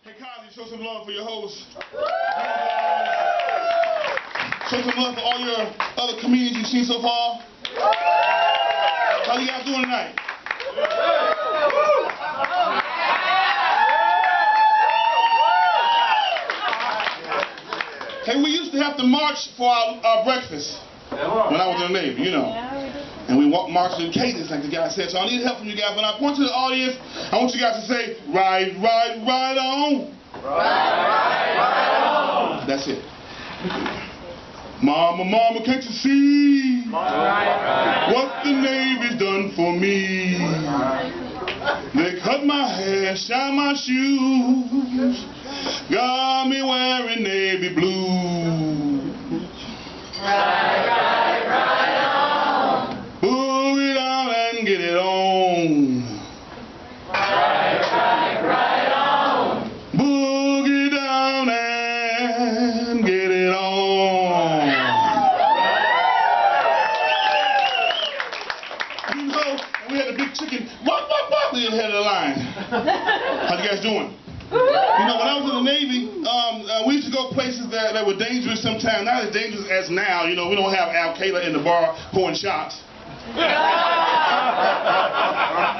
Hey, Cosby, show some love for your host. Show some love for all your other comedians you've seen so far. How you guys doing tonight? Hey, we used to have to march for our breakfast when I was in the Navy, you know. And we marched in cadence, like the guy said. So I need help from you guys. When I point to the audience, I want you guys to say, right, right, right on. Right, right, right on. That's it. Mama, mama, can't you see what the Navy's done for me? They cut my hair, shine my shoes, got me wearing navy blue. Right, right, right on. Boogie down and get it on. Right, right, right on. Boogie down and get it on. You know, we had a big chicken. Wop, wop, wop. We had a line. How you guys doing? You know, when I was in the Navy, we used to go places that were dangerous sometimes. Not as dangerous as now. You know, we don't have Al-Qaeda in the bar pouring shots. And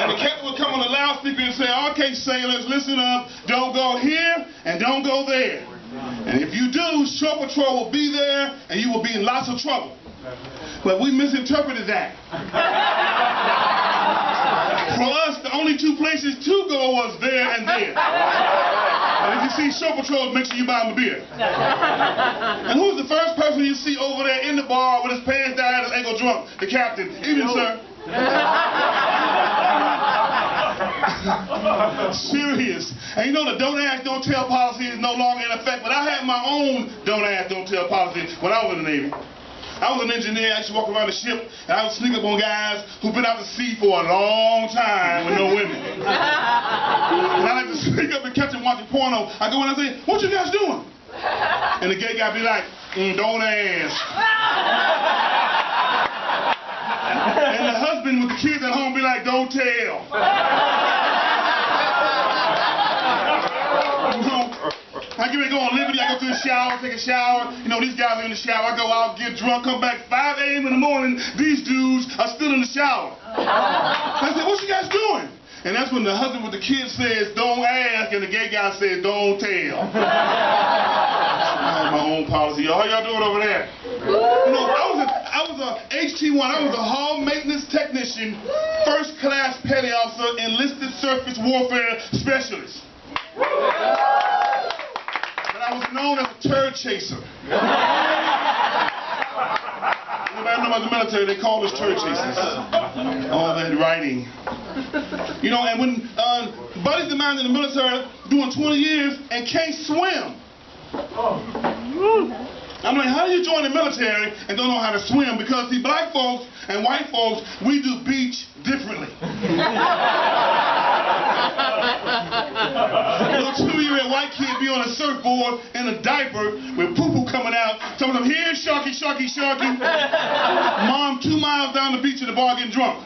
the captain would come on the loudspeaker and say, okay, sailors, listen up. Don't go here and don't go there. And if you do, Shore Patrol will be there and you will be in lots of trouble. But we misinterpreted that. For us, the only two places to go was there and there. And if you see Shore Patrol, make sure you buy them a beer. And who's the first person you see over there in the bar with his pants down and his ankle drunk? The captain. Evening, sir. Serious. And you know the don't ask, don't tell policy is no longer in effect, but I had my own don't ask, don't tell policy when I was in the Navy. I was an engineer. I used to walk around the ship, and I would sneak up on guys who've been out to sea for a long time with no women. And I like to sneak up and catch them watching porno. I go in and I say, what you guys doing? And the gay guy be like, don't ask. And the husband with the kids at home be like, don't tell. I get ready to go on Liberty, I go to the shower, take a shower. You know, these guys are in the shower. I go out, get drunk, come back 5 a.m. in the morning. These dudes are still in the shower. I said, what you guys doing? And that's when the husband with the kids says, don't ask, and the gay guy says, don't tell. I have my own policy. How y'all doing over there? You know, I was a HT1. I was a hall maintenance technician, first class petty officer, enlisted surface warfare specialist. I was known as a turd chaser. Anybody know about the military? They call us turd chasers. All that writing. You know, and when buddies of mine in the military doing 20 years and can't swim. I'm like, how do you join the military and don't know how to swim? Because see, black folks and white folks, we do beach differently. A little 2-year-old white kid be on a surfboard in a diaper with poo-poo coming out, telling them, here, sharky, sharky, sharky. Mom 2 miles down the beach in the bar getting drunk.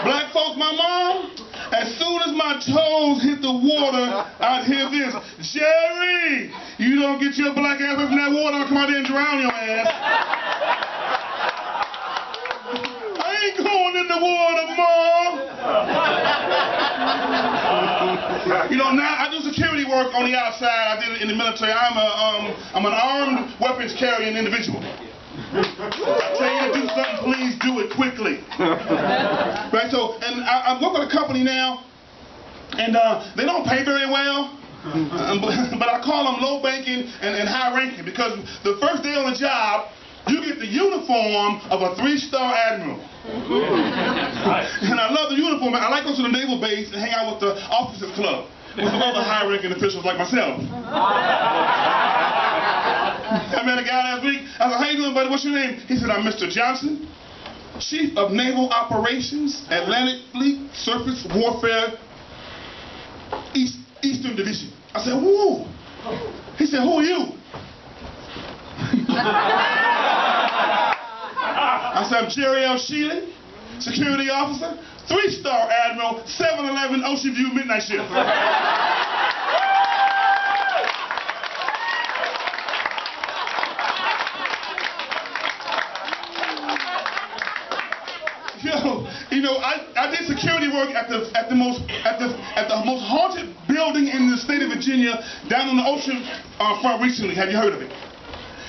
Black folks, my mom, as soon as my toes hit the water, I'd hear this, Jerry, you don't get your black ass up from that water, I'll come out there and drown your ass. I ain't going in the water, Mom. You know, now I do security work on the outside. I did it in the military. I'm an armed weapons carrying individual. I tell you to do something, please do it quickly. Right, so, and I work with a company now, and they don't pay very well, but I call them low banking and high ranking, because the first day on the job, you get the uniform of a 3-star admiral. And I love the uniform. I like going to the naval base and hang out with the officers club with some other high ranking officials like myself. I met a guy last week. I said, how you doing, buddy? What's your name? He said, I'm Mr. Johnson, Chief of Naval Operations, Atlantic Fleet Surface Warfare, Eastern Division. I said, whoa. He said, who are you? I said, I'm Jerry L. Sheeley, security officer, 3-star admiral, 7-Eleven Ocean View midnight shift. know, I did security work at the most haunted building in the state of Virginia, down on the ocean front recently. Have you heard of it?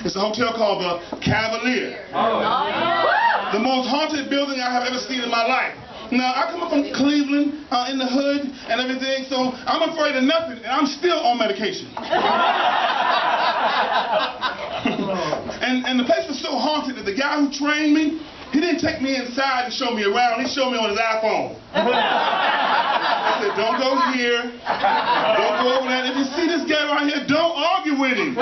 It's a hotel called the Cavalier. Oh, yeah. The most haunted building I have ever seen in my life. Now, I come up from Cleveland, in the hood and everything, so I'm afraid of nothing, and I'm still on medication. and the place was so haunted that the guy who trained me, he didn't take me inside and show me around. He showed me on his iPhone. I said, don't go here. Don't go over there. If you see this guy right here, don't argue with him.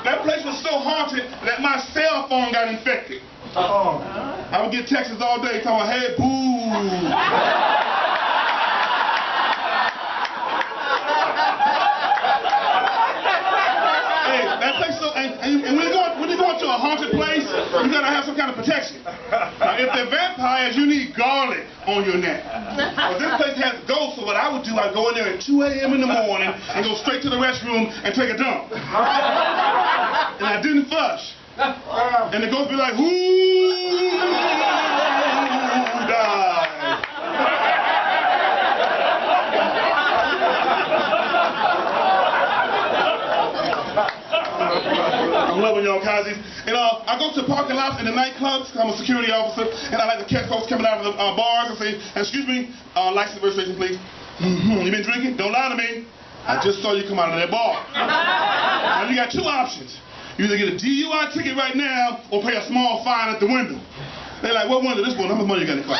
That place was so haunted that my cell phone got infected. I would get texts all day talking about, hey, boo. Hey, that place so, and when you go into a haunted place, you gotta have some kind of protection. Now, if they're vampires, you need garlic on your neck. Well, this place has ghosts, so what I would do, I'd go in there at 2 a.m. in the morning and go straight to the restroom and take a dump. And I didn't flush. And the ghost be like, who died? I'm loving y'all, Kazi's. And I go to parking lots in the nightclubs, I'm a security officer, and I like to catch folks coming out of the bars and say, excuse me, license registration, please. You been drinking? Don't lie to me. I just saw you come out of that bar. Now you got two options. You either get a DUI ticket right now or pay a small fine at the window. They're like, what window? This one. How much money you got in the car?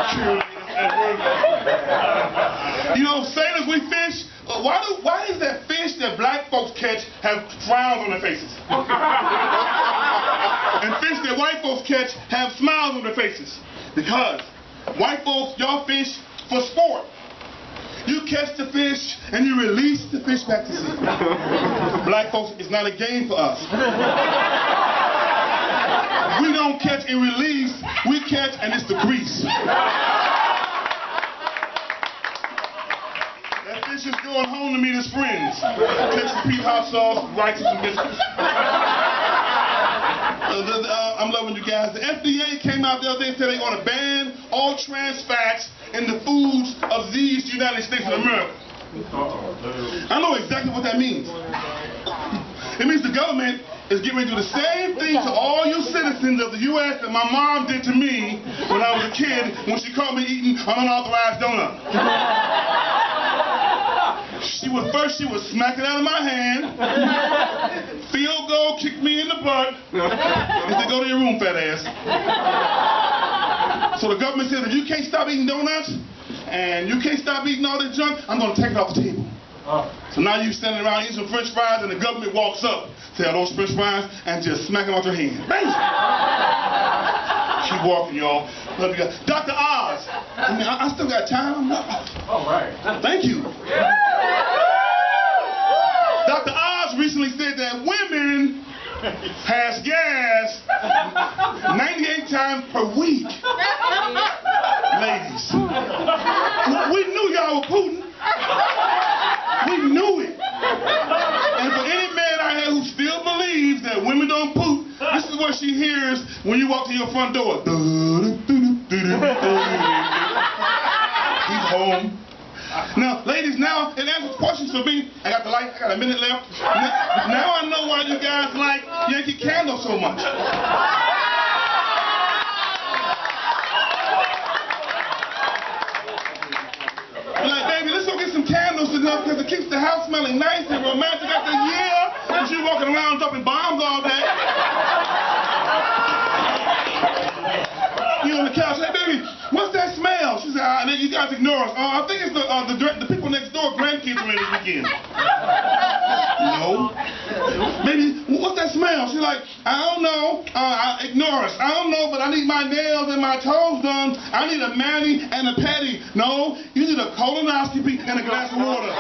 Come on. You know, sailors, we fish. Why is that fish that black folks catch have frowns on their faces? And fish that white folks catch have smiles on their faces? Because white folks, y'all fish for sport. You catch the fish and you release the fish back to sea. Black folks, it's not a game for us. We don't catch and release, we catch and it's the grease. That fish is going home to meet his friends. Take some peach hot sauce, rice, and some biscuits. I'm loving you guys. The FDA came out the other day and said they're going to ban all trans fats in the foods of these United States of America. I know exactly what that means. It means the government is getting ready to do the same thing to all you citizens of the U.S. that my mom did to me when I was a kid when she caught me eating an unauthorized donut. She would smack it out of my hand, field goal, kick me in the butt, and say, go to your room, fat ass. So the government says, if you can't stop eating donuts, and you can't stop eating all this junk, I'm going to take it off the table. So now you standing around eating some french fries, and the government walks up, tell those french fries, and just smack them out your hand. Bang! Keep walking, y'all. Love you guys. Dr. Oz. I mean, I still got time. All right. Thank you. Dr. Oz recently said that women has gas 98 times per week. Ladies. We knew y'all were Putin. We knew it. And for any man out here who still believes that women don't poop, this is what she hears when you walk to your front door. He's home. Now, ladies, now it answers questions for me. I got the light, I got a minute left. Now I know why you guys like Yankee Candle so much. Like, baby, let's go get some candles enough because it keeps the house smelling nice and romantic after a year. Because you're walking around dropping bombs all day. You on the couch, hey, baby, what's that smell? She said, you guys ignore us. I think it's the people next door, grandkids are in this weekend. No. Baby, what's that smell? She's like, I don't know. Ignore us. I don't know, but I need my nails and my toes done. I need a mani and a pedi. No, you need a colonoscopy and a glass of water.